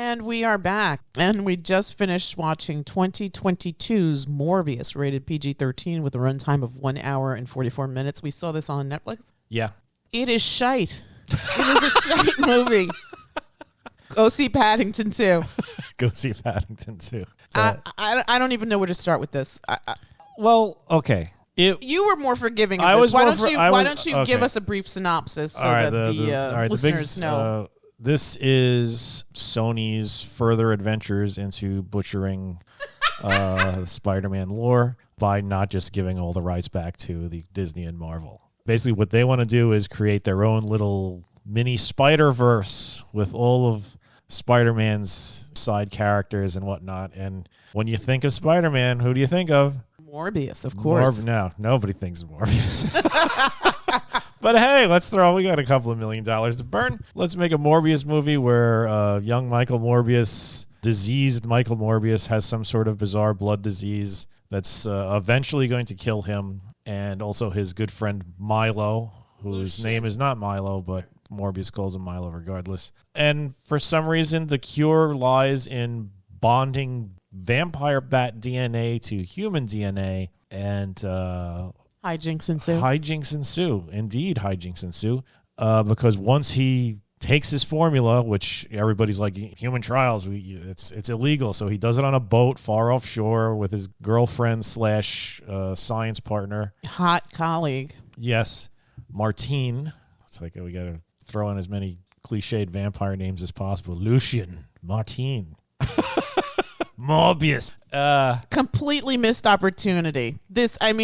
And we are back. And we just finished watching 2022's Morbius, rated PG-13 with a runtime of 1 hour and 44 minutes. We saw this on Netflix. Yeah. It is shite. It is a shite movie. Go see Paddington 2. Go see Paddington 2. I don't even know where to start with this. Well, okay. You were more forgiving of this. Why don't you give us a brief synopsis so that the listeners know? This is Sony's further adventures into butchering Spider-Man lore by not just giving all the rights back to the Disney and Marvel. Basically, what they want to do is create their own little mini Spider-Verse with all of Spider-Man's side characters and whatnot. And when you think of Spider-Man, who do you think of? Morbius, of course. No, nobody thinks of Morbius. But hey, we got a couple of $1 million to burn. Let's make a Morbius movie where young Michael Morbius, diseased Michael Morbius, has some sort of bizarre blood disease that's eventually going to kill him. And also his good friend Milo, whose name is not Milo, but Morbius calls him Milo regardless. And for some reason, the cure lies in bonding vampire bat DNA to human DNA, and hijinks ensue. Hijinks ensue. Indeed, hijinks ensue. Because once he takes his formula, which everybody's like, human trials, it's illegal. So he does it on a boat far offshore with his girlfriend / science partner. Hot colleague. Yes. Martine. It's like we got to throw in as many cliched vampire names as possible. Lucian. Martine. Morbius. Completely missed opportunity.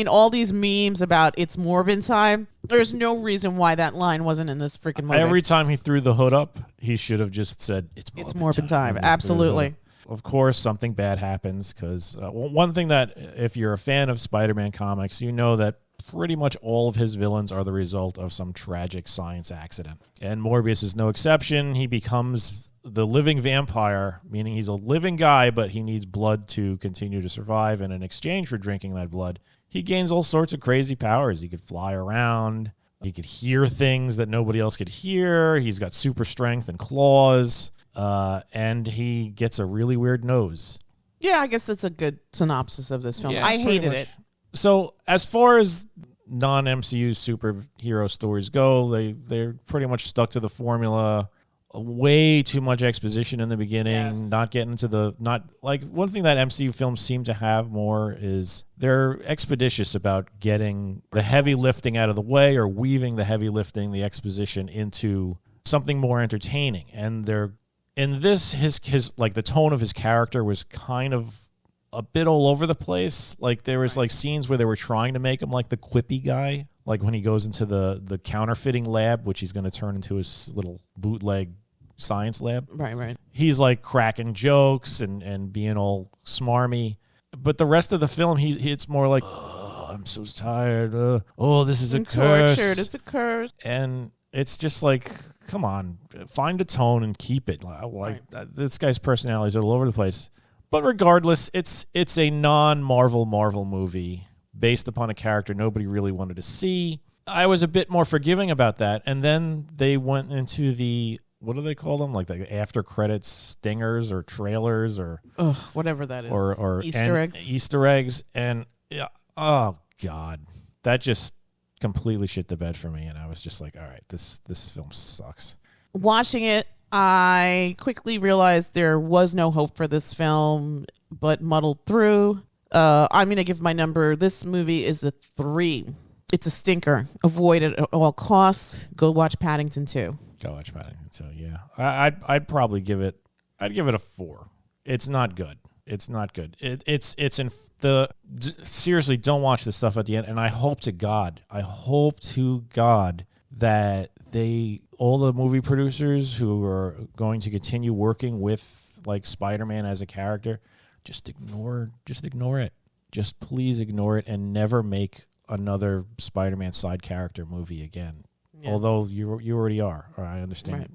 All these memes about it's Morbin time. There's no reason why that line wasn't in this freaking movie. Every time he threw the hood up, he should have just said, it's Morbin time. Absolutely. Of course, something bad happens because one thing that if you're a fan of Spider-Man comics, you know that pretty much all of his villains are the result of some tragic science accident. And Morbius is no exception. He becomes the living vampire, meaning he's a living guy, but he needs blood to continue to survive. And in exchange for drinking that blood, he gains all sorts of crazy powers. He could fly around. He could hear things that nobody else could hear. He's got super strength and claws. And he gets a really weird nose. Yeah, I guess that's a good synopsis of this film. Yeah, I hated it. So as far as non-MCU superhero stories go, they're pretty much stuck to the formula. Way too much exposition in the beginning, yes. Not getting into one thing that MCU films seem to have more is they're expeditious about getting the heavy lifting out of the way or weaving the heavy lifting, the exposition into something more entertaining. And in this, his the tone of his character was kind of a bit all over the place. Like there was scenes where they were trying to make him like the quippy guy, like when he goes into the counterfeiting lab, which he's going to turn into his little bootleg science lab. Right. He's like cracking jokes and being all smarmy. But the rest of the film, it's more like, oh, I'm so tired. This is a curse. Tortured. It's a curse. And it's just like, come on, find a tone and keep it. This guy's personality is all over the place. But regardless, it's a non-Marvel movie based upon a character nobody really wanted to see. I was a bit more forgiving about that. And then they went into the, what do they call them? Like the after credits stingers or trailers or whatever that is. Or Easter eggs. Easter eggs. And oh God, that just completely shit the bed for me. And I was just like, all right, this film sucks. Watching it, I quickly realized there was no hope for this film, but muddled through. I'm going to give my number. This movie is a 3. It's a stinker. Avoid it at all costs. Go watch Paddington 2. Go watch Paddington 2, yeah. I'd probably give it a 4. It's not good. It's not good. Seriously, don't watch this stuff at the end. And I hope to God that all the movie producers who are going to continue working with like Spider-Man as a character, just ignore it. Just please ignore it and never make another Spider-Man side character movie again. Yeah. Although you already are, or I understand. Right.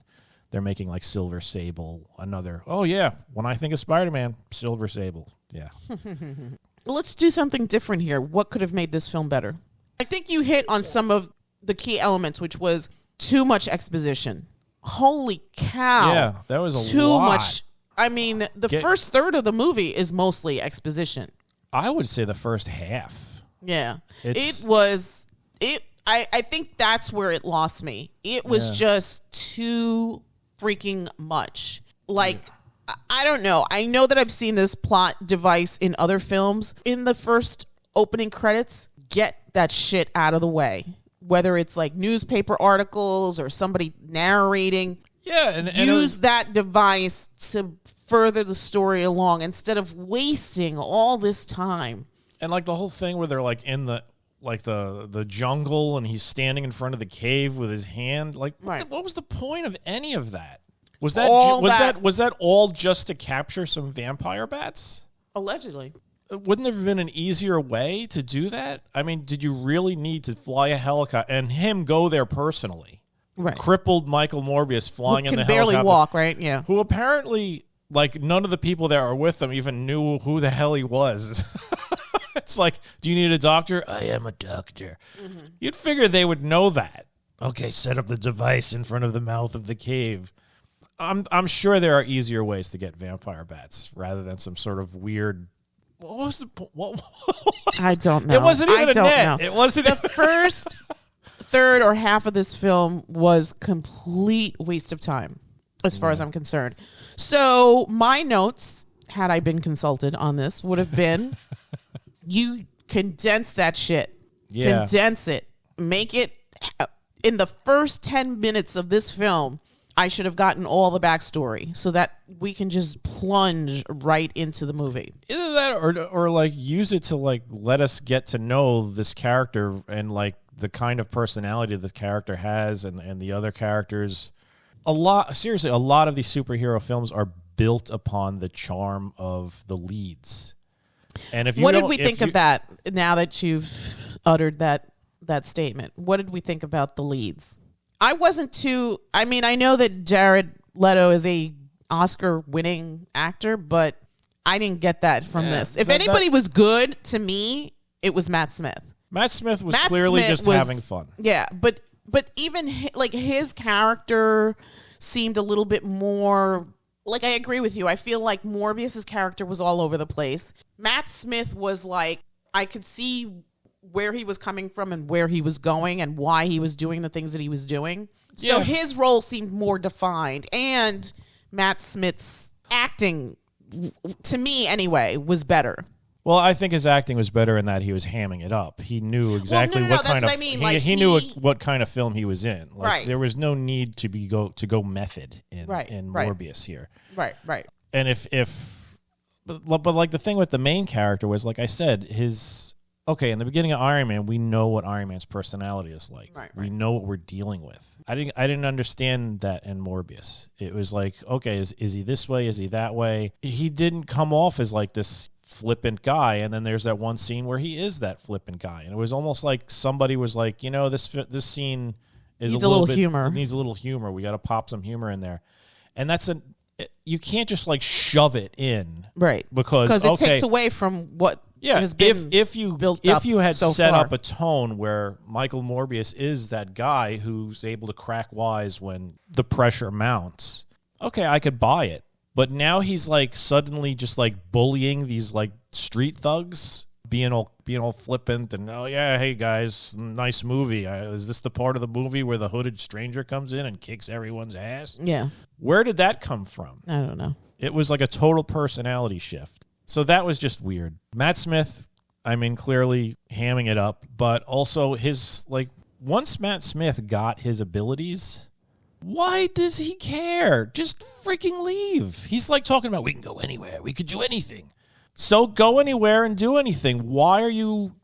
They're making like Silver Sable, another. Oh yeah, when I think of Spider-Man, Silver Sable. Yeah. Let's do something different here. What could have made this film better? I think you hit on some of the key elements, which was too much exposition. Holy cow. Yeah, that was a lot. Too much. I mean, the first third of the movie is mostly exposition. I would say the first half. Yeah. I think that's where it lost me. It was just too freaking much. Like, I don't know. I know that I've seen this plot device in other films. In the first opening credits, get that shit out of the way. Whether it's like newspaper articles or somebody narrating. Yeah. And use that device to further the story along instead of wasting all this time. And like the whole thing where they're like in the jungle and he's standing in front of the cave with his hand. Like, what was the point of any of that? Was that all just to capture some vampire bats? Allegedly. Wouldn't there have been an easier way to do that? I mean, did you really need to fly a helicopter and him go there personally? Right. Crippled Michael Morbius flying in the helicopter. Who can barely walk, right? Yeah. Who apparently, like, none of the people that were with him even knew who the hell he was. It's like, do you need a doctor? I am a doctor. Mm-hmm. You'd figure they would know that. Okay, set up the device in front of the mouth of the cave. I'm sure there are easier ways to get vampire bats rather than some sort of weird. What was the point? I don't know. It wasn't even a net. It wasn't the first third or half of this film was complete waste of time, as far as I'm concerned. So my notes, had I been consulted on this, would have been: you condense that shit. Yeah. Condense it. Make it in the first 10 minutes of this film. I should have gotten all the backstory so that we can just plunge right into the movie. Either that or like use it to like let us get to know this character and like the kind of personality this character has and the other characters. A lot of these superhero films are built upon the charm of the leads. And if you what did we think of that now that you've uttered that statement? What did we think about the leads? I know that Jared Leto is a Oscar-winning actor, but I didn't get that from this. If anybody was good, to me, it was Matt Smith. Matt Smith was clearly just having fun. Yeah, but even like his character seemed a little bit more. Like, I agree with you. I feel like Morbius's character was all over the place. Matt Smith was like, I could see where he was coming from and where he was going and why he was doing the things that he was doing. So his role seemed more defined. And Matt Smith's acting, to me anyway, was better. Well, I think his acting was better in that he was hamming it up. He knew exactly what kind of he knew what kind of film he was in. Like, there was no need to go method in Morbius here. Right. And but like the thing with the main character was, like I said, in the beginning of Iron Man, we know what Iron Man's personality is like. Right. We know what we're dealing with. I didn't understand that in Morbius. It was like, okay, is he this way? Is he that way? He didn't come off as like this flippant guy, and then there's that one scene where he is that flippant guy, and it was almost like somebody was like, this scene is needs a little bit humor. It needs a little humor. We got to pop some humor in there, and you can't just like shove it in, right? Because it takes away from what. Yeah, if you had set up a tone where Michael Morbius is that guy who's able to crack wise when the pressure mounts, okay, I could buy it. But now he's like suddenly just like bullying these like street thugs, being all flippant and hey guys, nice movie. Is this the part of the movie where the hooded stranger comes in and kicks everyone's ass? Yeah. Where did that come from? I don't know. It was like a total personality shift. So that was just weird. Matt Smith, clearly hamming it up, but also once Matt Smith got his abilities, why does he care? Just freaking leave. He's like talking about, we can go anywhere. We could do anything. So go anywhere and do anything. Why are you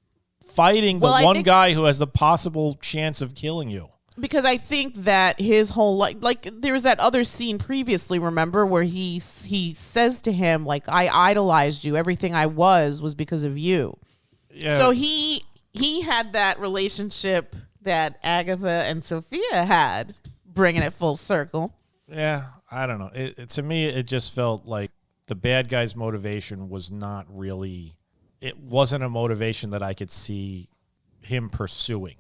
fighting the one guy who has the possible chance of killing you? Because I think that his whole like there was that other scene previously, remember, where he says to him, like, I idolized you. Everything I was because of you. Yeah. So he had that relationship that Agatha and Sophia had, bringing it full circle. Yeah, I don't know. To me, it just felt like the bad guy's motivation was not really. It wasn't a motivation that I could see him pursuing.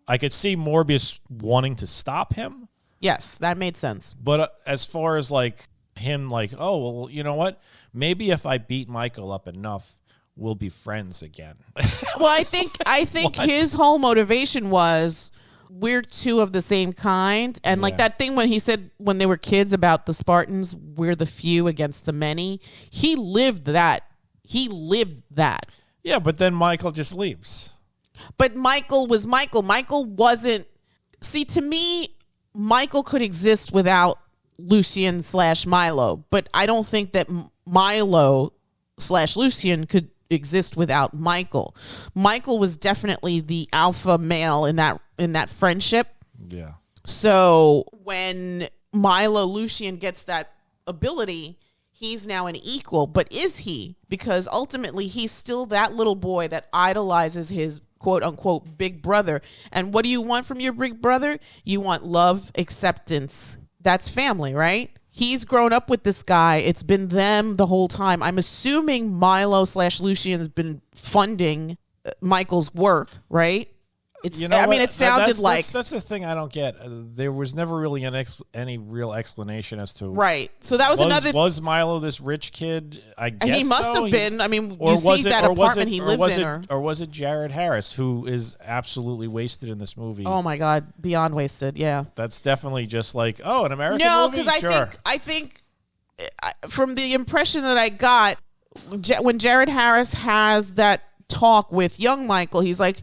I could see Morbius wanting to stop him. Yes, that made sense. But as far as like him like, oh, well, you know what? Maybe if I beat Michael up enough, we'll be friends again. Well, I think his whole motivation was we're two of the same kind. And like that thing when he said when they were kids about the Spartans, we're the few against the many. He lived that. Yeah, but then Michael just leaves. But Michael was Michael. Michael wasn't. See, to me, Michael could exist without Lucien / Milo. But I don't think that Milo / Lucien could exist without Michael. Michael was definitely the alpha male in that friendship. Yeah. So when Milo Lucien gets that ability, he's now an equal. But is he? Because ultimately he's still that little boy that idolizes his quote unquote big brother. And what do you want from your big brother? You want love, acceptance. That's family, right? He's grown up with this guy. It's been them the whole time. I'm assuming Milo / Lucien's been funding Michael's work, right? It sounded like that's the thing I don't get. There was never really any real explanation as to right. So that was Milo this rich kid? I guess he must have been. I mean, you see that apartment he lives in, or was it Jared Harris who is absolutely wasted in this movie? Oh my God, beyond wasted. Yeah, that's definitely just like an American movie. No, because I think from the impression that I got when Jared Harris has that talk with young Michael, he's like,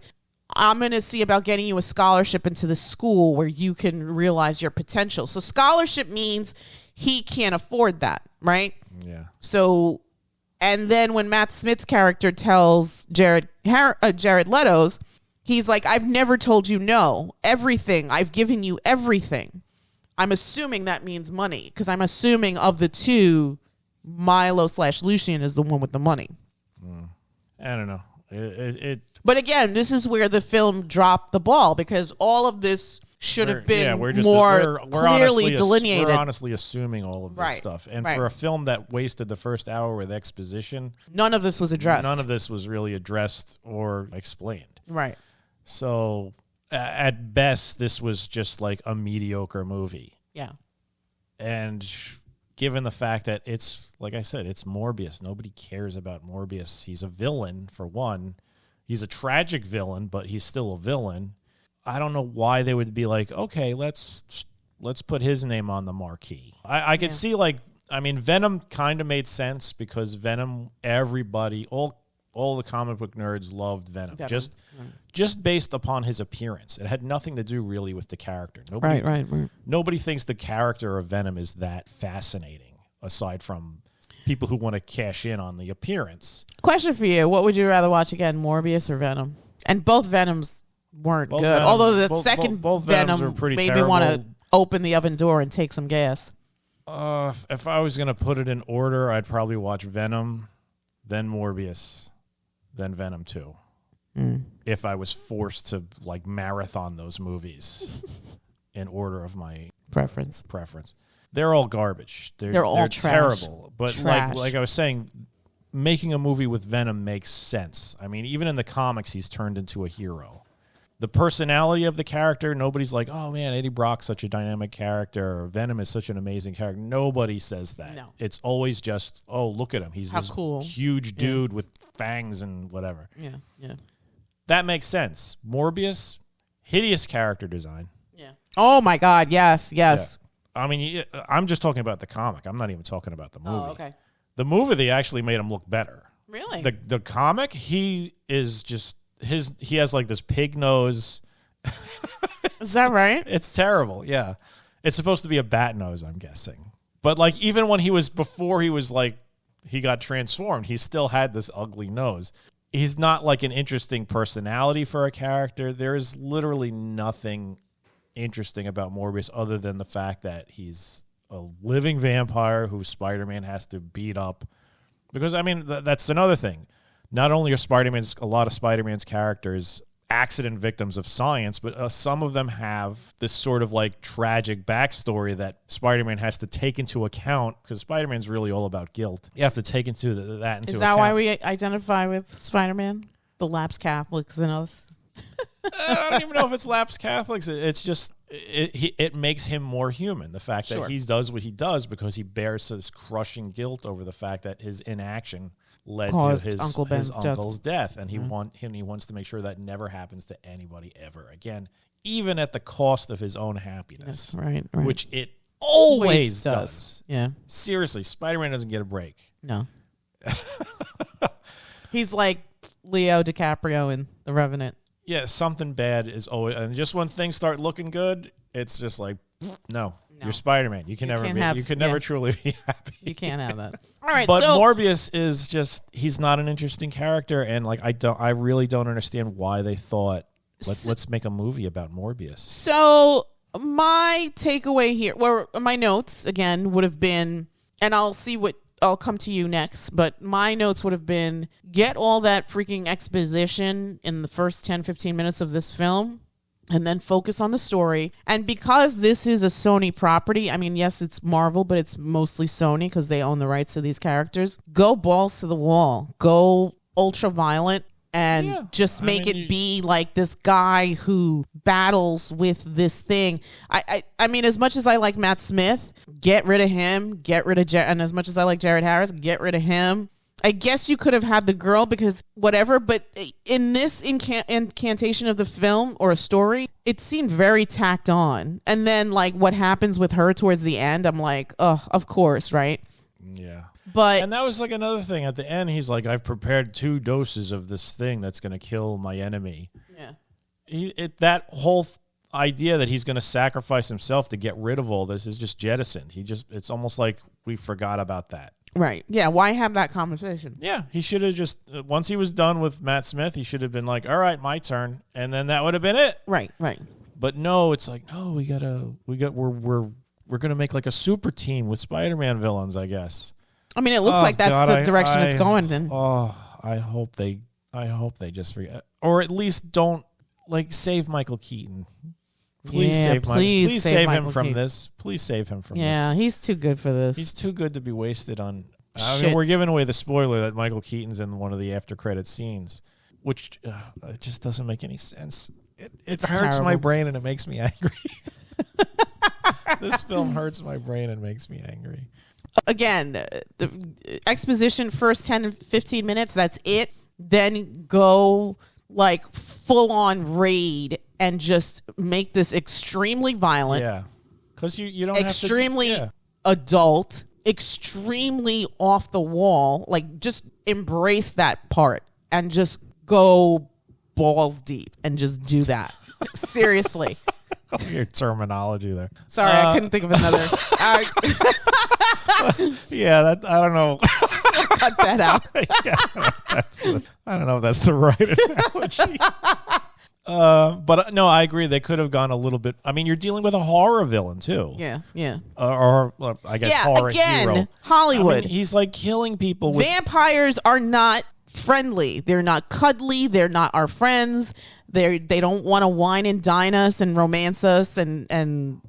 I'm going to see about getting you a scholarship into the school where you can realize your potential. So scholarship means he can't afford that, right? Yeah. So, and then when Matt Smith's character tells Jared Leto's, he's like, I've never told you no. Everything. I've given you everything. I'm assuming that means money because I'm assuming of the two, Milo / Lucien is the one with the money. I don't know. But again, this is where the film dropped the ball because all of this should have been more clearly delineated. We're honestly assuming all of this stuff. And for a film that wasted the first hour with exposition, none of this was addressed. None of this was really addressed or explained. Right. So at best, this was just like a mediocre movie. Yeah. And given the fact that it's, like I said, it's Morbius. Nobody cares about Morbius. He's a villain, for one. He's a tragic villain, but he's still a villain. I don't know why they would be like, okay, let's put his name on the marquee. I could see Venom kind of made sense because Venom, everybody, all the comic book nerds loved Venom. Just based upon his appearance. It had nothing to do really with the character. Nobody thinks the character of Venom is that fascinating, aside from people who want to cash in on the appearance. Question for you. What would you rather watch again, Morbius or Venom? And both Venoms weren't good. Although the second Venom made me want to open the oven door and take some gas. If I was going to put it in order, I'd probably watch Venom, then Morbius, then Venom 2. If I was forced to marathon those movies in order of my preference. They're all garbage. They're all terrible. But like I was saying, making a movie with Venom makes sense. I mean, even in the comics, he's turned into a hero. The personality of the character, nobody's like, oh man, Eddie Brock's such a dynamic character, or Venom is such an amazing character. Nobody says that. No. It's always just, oh, look at him. He's this huge dude with fangs and whatever. Yeah. That makes sense. Morbius, hideous character design. Yeah. Oh my God, yes. Yeah. I mean, I'm just talking about the comic. I'm not even talking about the movie. Oh, okay. The movie, they actually made him look better. Really? The comic, he is just he has like this pig nose. Is that right? It's terrible. Yeah, it's supposed to be a bat nose, I'm guessing. But even when before he got transformed, he still had this ugly nose. He's not an interesting personality for a character. There is literally nothing interesting about Morbius other than the fact that he's a living vampire who Spider-Man has to beat up. Because, I mean, that's another thing. Not only are a lot of Spider-Man's characters accident victims of science, but some of them have this sort of tragic backstory that Spider-Man has to take into account because Spider-Man's really all about guilt. You have to take that into account. Is that why we identify with Spider-Man? The lapsed Catholics and us? I don't even know if it's lapsed Catholics. It's just it makes him more human. The fact that he does what he does because he bears this crushing guilt over the fact that his inaction led to his uncle's death, and he wants to make sure that never happens to anybody ever again, even at the cost of his own happiness. Yes, right. Which it always does. Yeah. Seriously, Spider-Man doesn't get a break. No. He's like Leo DiCaprio in The Revenant. Yeah, something bad is always, and just when things start looking good, it's just like, no. You're Spider-Man. You can never truly be happy. You can't have that. All right, but Morbius is he's not an interesting character, and like I really don't understand why they thought let's make a movie about Morbius. So my takeaway here, my notes again would have been, and I'll come to you next, but my notes would have been, get all that freaking exposition in the first 10, 15 minutes of this film, and then focus on the story. And because this is a Sony property, I mean, yes, it's Marvel, but it's mostly Sony because they own the rights to these characters. Go balls to the wall. Go ultra violent. And make it be like this guy who battles with this thing. I mean, as much as I like Matt Smith, get rid of him, and as much as I like Jared Harris, get rid of him. I guess you could have had the girl because whatever, but in this incantation of the film or a story, it seemed very tacked on. And then like what happens with her towards the end, I'm like, oh, of course, right? Yeah. And that was like another thing. At the end, he's like, I've prepared 2 doses of this thing that's going to kill my enemy. Yeah. That whole idea that he's going to sacrifice himself to get rid of all this is just jettisoned. It's almost like we forgot about that. Right. Yeah. Why have that conversation? Yeah. He should have just, once he was done with Matt Smith, he should have been like, all right, my turn. And then that would have been it. Right. Right. But no, it's like, no, we're going to make like a super team with Spider-Man villains, I guess. I mean, it looks like that's the direction it's going then. Oh, I hope they just forget, or at least don't save Michael Keaton. Please save him from this. Please save him from this. Yeah, he's too good for this. He's too good to be wasted on. I mean, we're giving away the spoiler that Michael Keaton's in one of the after credit scenes, which it just doesn't make any sense. It hurts my brain and it makes me angry. This film hurts my brain and makes me angry. Again, the exposition, first 10 to 15 minutes, that's it. Then go like full on raid and just make this extremely violent. Yeah. Because you don't extremely adult, extremely off the wall. Like just embrace that part and just go balls deep and just do that. Seriously. Your terminology there. Sorry, I couldn't think of another. Yeah, that I don't know. Cut that out. I don't know if that's the right analogy. But no, I agree. They could have gone a little bit. I mean, you're dealing with a horror villain too. Yeah, yeah. Or I guess horror hero. Hollywood. I mean, he's like killing people. Vampires are not friendly. They're not cuddly. They're not our friends. They don't want to wine and dine us and romance us and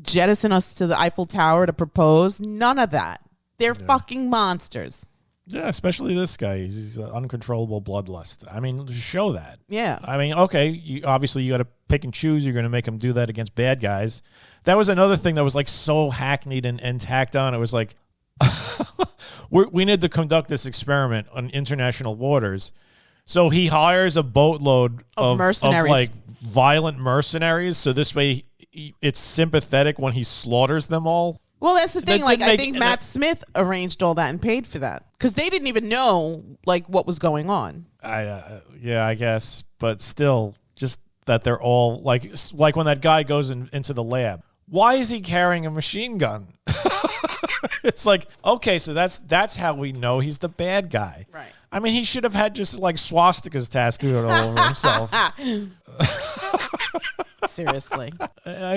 jettison us to the Eiffel Tower to propose. None of that. They're fucking monsters. Yeah, especially this guy. He's uncontrollable bloodlust. I mean, show that. Yeah. I mean, okay, obviously you got to pick and choose. You're going to make him do that against bad guys. That was another thing that was like so hackneyed and tacked on. It was like, we need to conduct this experiment on international waters. So he hires a boatload of mercenaries, of like violent mercenaries. So this way it's sympathetic when he slaughters them all. Well, that's the thing. Like, I think Matt Smith arranged all that and paid for that because they didn't even know like what was going on. Yeah, I guess, but still, just that they're all like when that guy goes into the lab. Why is he carrying a machine gun? It's like, okay, so that's how we know he's the bad guy. Right. I mean, he should have had just like swastikas tattooed all over himself. Seriously.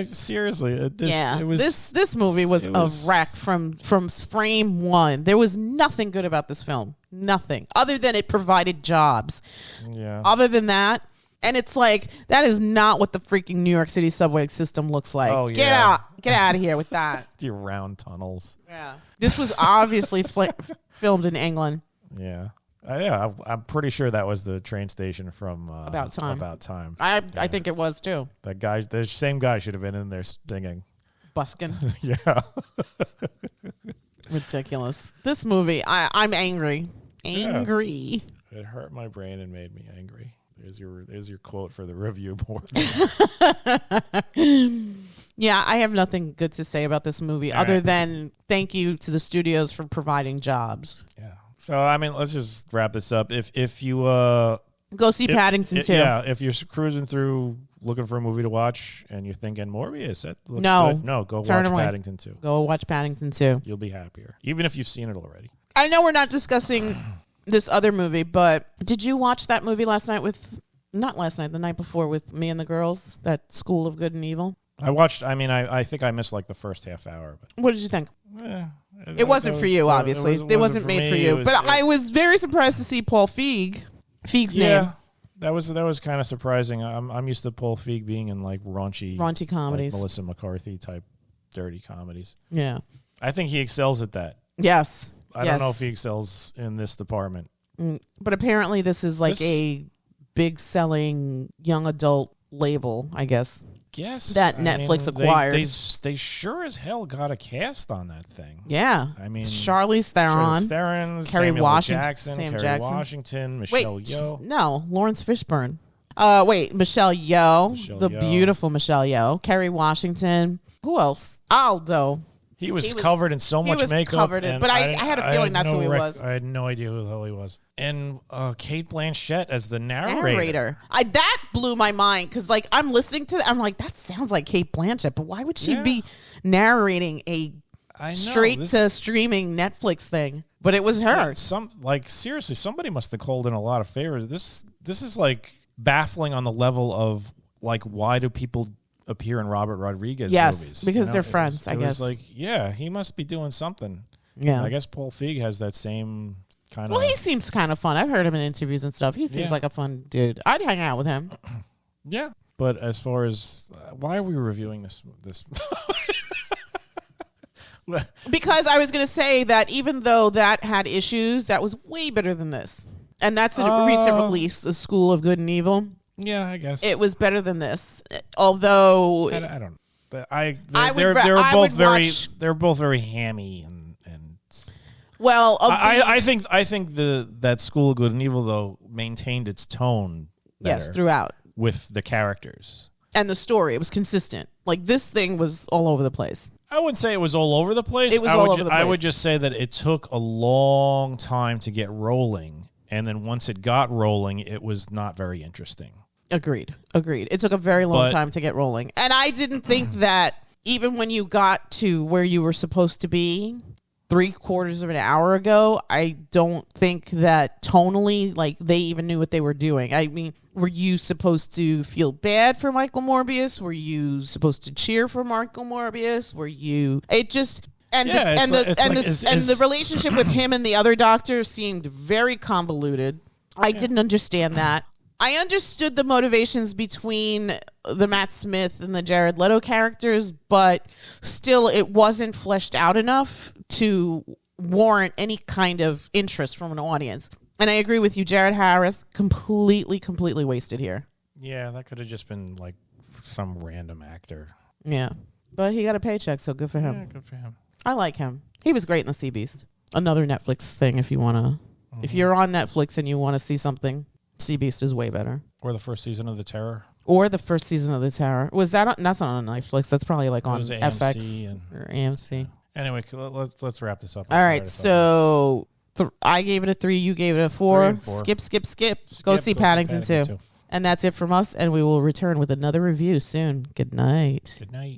Seriously. This movie was a wreck from frame one. There was nothing good about this film. Nothing. Other than it provided jobs. Yeah. Other than that. And it's like, that is not what the freaking New York City subway system looks like. Oh, yeah. Get out of here with that. The round tunnels. Yeah. This was obviously filmed in England. Yeah. Yeah, I'm pretty sure that was the train station from About Time. About Time. I think it was too. That guy, the same guy, should have been in there singing. Buskin. Yeah. Ridiculous. This movie, I'm angry. Angry. It hurt my brain and made me angry. There's your quote for the review board. Yeah, I have nothing good to say about this movie other than thank you to the studios for providing jobs. Yeah. So I mean, let's just wrap this up. If you go see Paddington 2. Yeah, if you're cruising through looking for a movie to watch and you're thinking Morbius, that looks good. No, go watch Paddington 2. Go watch Paddington 2. You'll be happier, even if you've seen it already. I know we're not discussing this other movie, but did you watch that movie last night the night before with me and the girls, that School of Good and Evil? I watched, I think I missed like the first half hour. But what did you think? It wasn't for you, obviously. It wasn't made for you. But I was very surprised to see Paul Feig's name. That was kind of surprising. I'm used to Paul Feig being in like raunchy comedies, like Melissa McCarthy type dirty comedies. Yeah. I think he excels at that. Yes. I don't know if he excels in this department. But apparently this is like a big selling young adult label, I guess. That Netflix acquired. They sure as hell got a cast on that thing. Yeah. I mean, Charlize Theron, Kerry Washington, Washington, Michelle Yeoh. No, Lawrence Fishburne. Michelle Yeoh, beautiful Michelle Yeoh, Kerry Washington. Who else? Aldo. He was covered in so much makeup. But I had a feeling that's who he was. I had no idea who the hell he was. And Cate Blanchett as the narrator. That blew my mind because, like, I'm listening to I'm like, that sounds like Cate Blanchett, but why would she be narrating a straight-to-streaming Netflix thing? But it was her. Seriously, somebody must have called in a lot of favors. This is, like, baffling on the level of, like, why do people appear in Robert Rodriguez movies? Yes, because they're friends, I guess. It was like, yeah, he must be doing something. Yeah. And I guess Paul Feig has that same kind of... Well, he seems kind of fun. I've heard him in interviews and stuff. He seems like a fun dude. I'd hang out with him. Yeah. But as far as... why are we reviewing this? Because I was going to say that even though that had issues, that was way better than this. And that's a recent release, The School of Good and Evil. Yeah, I guess it was better than this. Although I don't. They're both very hammy and. Well, I think that School of Good and Evil though maintained its tone. Yes, throughout with the characters and the story. It was consistent. Like this thing was all over the place. I wouldn't say it was all over the place. It was all over the place. I would just say that it took a long time to get rolling, and then once it got rolling, it was not very interesting. Agreed. It took a very long time to get rolling. And I didn't think that even when you got to where you were supposed to be 3/4 of an hour ago, I don't think that tonally, like, they even knew what they were doing. I mean, were you supposed to feel bad for Michael Morbius? Were you supposed to cheer for Michael Morbius? Were you... It just... the relationship with him and the other doctor seemed very convoluted. I didn't understand that. I understood the motivations between the Matt Smith and the Jared Leto characters, but still it wasn't fleshed out enough to warrant any kind of interest from an audience. And I agree with you, Jared Harris, completely wasted here. Yeah, that could have just been like some random actor. Yeah, but he got a paycheck, so good for him. Yeah, good for him. I like him. He was great in The Sea Beast. Another Netflix thing if you want to... If you're on Netflix and you want to see something... Sea Beast is way better. Or the first season of The Terror. Was that that's not on Netflix? That's probably like on AMC FX or AMC. Yeah. Anyway, let's wrap this up. All right, so I gave it a 3. You gave it a 4. 4. Skip. Go see Paddington 2. And that's it from us, and we will return with another review soon. Good night. Good night.